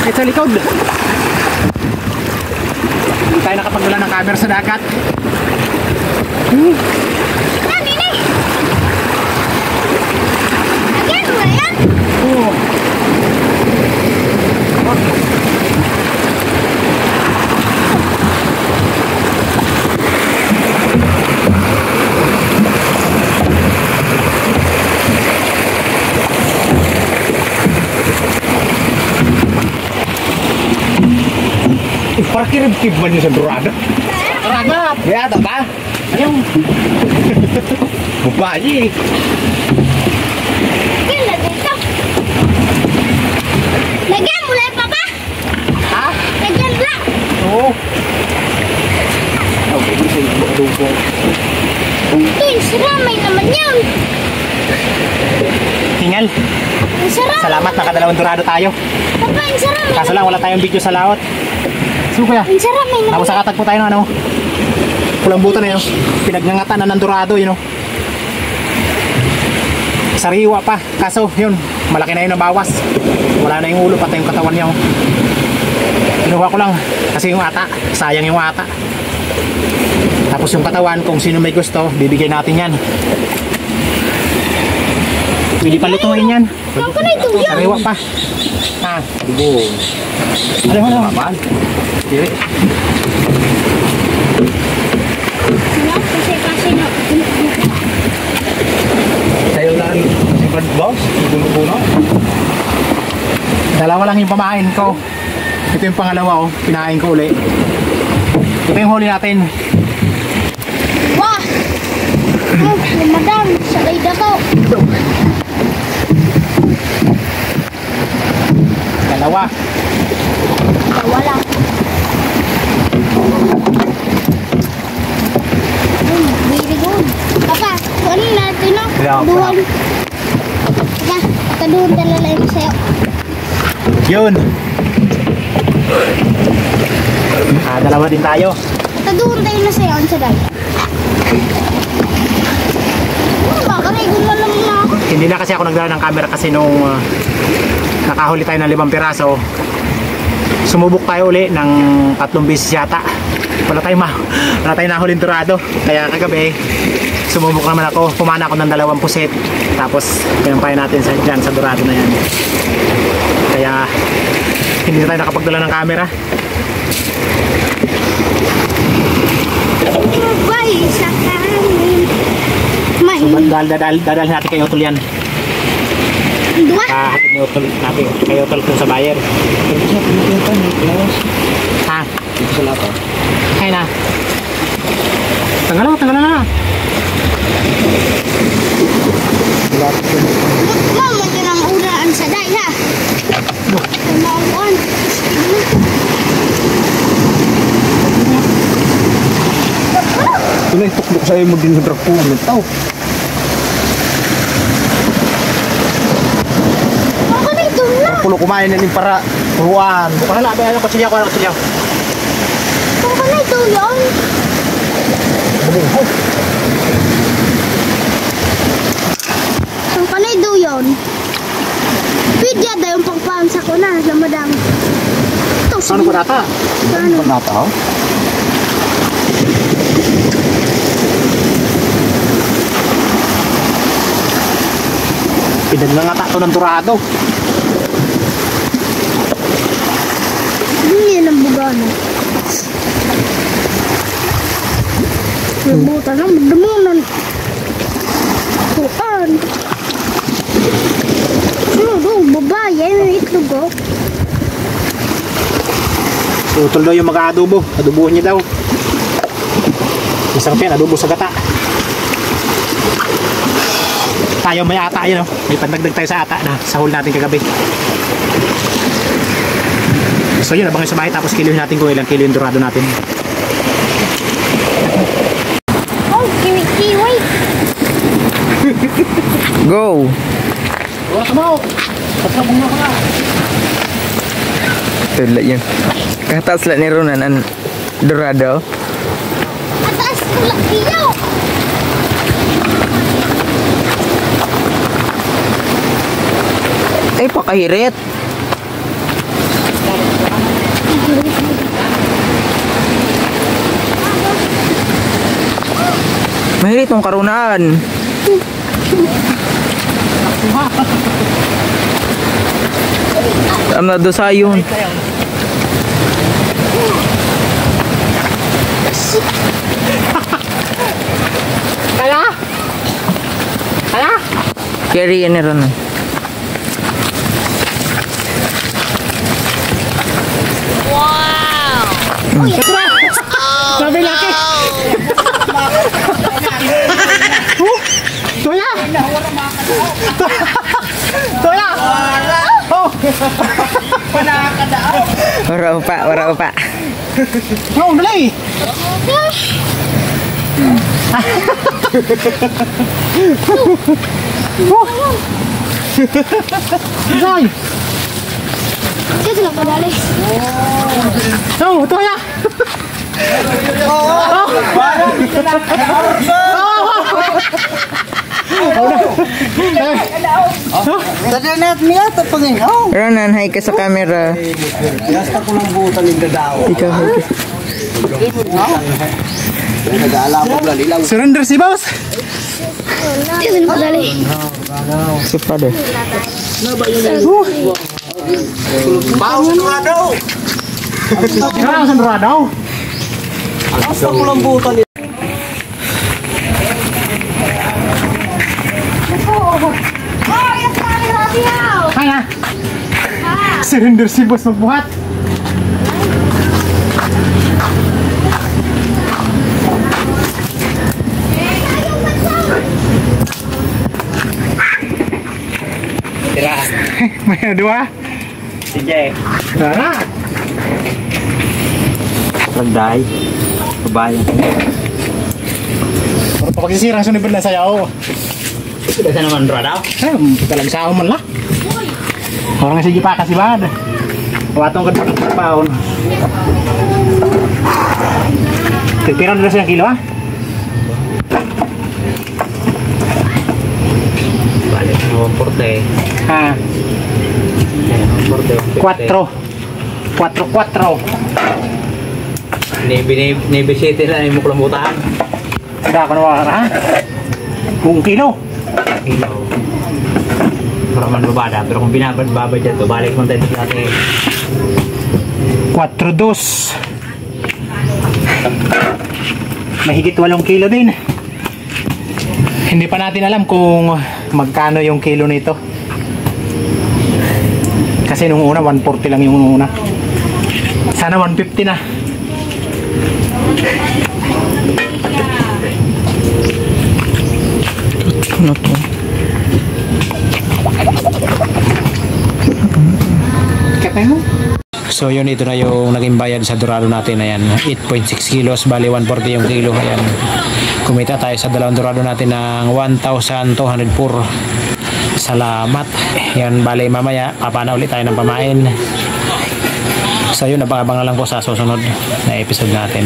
Sakit sa likod. Hindi tayo nakapagdala ng camera sa dagat. Again mo yan? Oo. Para kirib-kib man yun sa Dorado. Ragat! Ya, ito ba? Ayun. Bubayi. Again na dito. Lagyan mo lang, Papa. Ha? Lagyan lang. Oo. Okay, dito yung magdugo. Ito, yung siramay naman yan. Hingal. Yung siramay. Salamat, nakadalawang Dorado tayo. Papa, yung siramay. Kaso lang, wala tayong video sa laot. So kuya, Yung siramay naman. tapos nakatagpo tayo ng ano, pulang buto na yun. Pinagnangatan na ng Dorado yun. Sariwa pa. Kaso yun, malaki na yun na bawas. Wala na yung ulo, pati yung katawan niya. Kinuha ko lang kasi yung ata, sayang yung ata. Tapos yung katawan, kung sino may gusto, bibigyan natin yan. Pwede pa lutuin yan. Saan ko na ito yan? Sariwa pa. Ha, dibo. Alam mo na naman. Dili. Wala, kasi na. Sa'yo lang, different boss, puno-puno. Dalawa lang yung pamain ko. Ito yung pangalawa, oh. Pinain ko uli. Ito yung huli natin. Wah! Oh, lumadang. Sakay na ko. Dalawa. Wala. Very good. Papa, ano natin no? Yeah, Duwan. Na, kaduhan talaga yung sa'yo. Yun. Dalawa din tayo. Kaduhan tayo na sa'yo. Ang sagay. Baka may gulo lang na ako. Hindi na kasi ako nagdala ng camera kasi nung nakahuli tayo ng 5 piraso. Sumubok tayo uli ng 3 beses yata. Wala tayong nahuling Dorado. Kaya kagabi, sumubok naman ako. Pumana ako ng 2 puset. Tapos, pinampayan natin dyan sa Dorado na yan. Kaya, hindi na tayo nakapagdala ng camera. Bye, sa kanin. May. Dadalhin natin kay Otol yan. Dua. Hatid ni Otol natin. Kay Otol kung sa buyer. Ha? Salata. Ay na. Tanggal na. Mama, ganang unaan sa day, ha? Mauan. Ito na itukbok sa'yo mo din sa truck po. Tao. Ako na ito na. Pulo kumain na din para ruan. Para labi ano kutsilya ko. Ako na ito yun. Ako na ito yun. Pidya da yung pagpansa ko na sa madam. Ito, Ano ko data? Ano? Nataw. Pinagnangata to ng Dorado. Hindi yan ang bugana. Nabutan lang, magdamunan. Kuan. Ano, babae, may itlog ko. Utol daw yung mag-aadobo. Adobohin niya daw. Isang pen, adobo sa gata. Tayo may ata yun, oh. May pandagdag tayo sa ata na sahol natin kagabi. So yun, abang sa bahay tapos kiluhin natin kung ilang kilo yung Dorado natin. Oh, kiwi-kiwi. Go! Wala ka mo! Patrabong na ka na! Ito yan. Katas lang ni Ronan ang Dorado. Atas ko lang iyo. Ay, pakahirit. Mahilit mong karunaan. Ang nadosa yun. Kaya? Kaya? Carry yan ron. Sabi laki! Toya! Toya! Oh! Wara pa. Oh, dali! Dali! Kasi lang padali. Oh, Toya! Ronan, hi ka sa camera. Gasta ko ng butan yung dadaw. Ikaw, hi ka. Nag-aalapag lang ilaw. Surrender si boss! Kasi lang padali. Si father. Bawas sa dorado. Sekarang sa dorado. Gasta ko ng butan. Kaya! Surrender si boss magbuhat. Tira. May dua. Sige. Tara! Pagday. Kabayan. Pero pagsisirang sunibad na sayaw. Kasi naman dorado. Talagang sao man lah. Orang sige pa kasi bad. Watong ka ng paon. Tipiran na siya kilo ah. Balik mo porte. Ha. Porte. 4. 4. Navy City na yung muklang butahan. Ada ka na ha? Kung kilo. Kilo. Pero man babada. Pero kung binabad dyan to, balik mo tayo sa atin. 4.2. Mahigit 8 kilo din. Hindi pa natin alam kung magkano yung kilo nito. Kasi nung una 140 lang yung una. Sana 150 na. Ano to? So yun, ito na yung naging bayad sa dorado natin. Ayan, 8.6 kilos, bali 140 yung kilo. Ayan, kumita tayo sa dalawang dorado natin ng 1,204. Salamat. Yan, bali mamaya papana ulit tayo ng pamain. So yun, abang-abang lang po sa susunod na episode natin.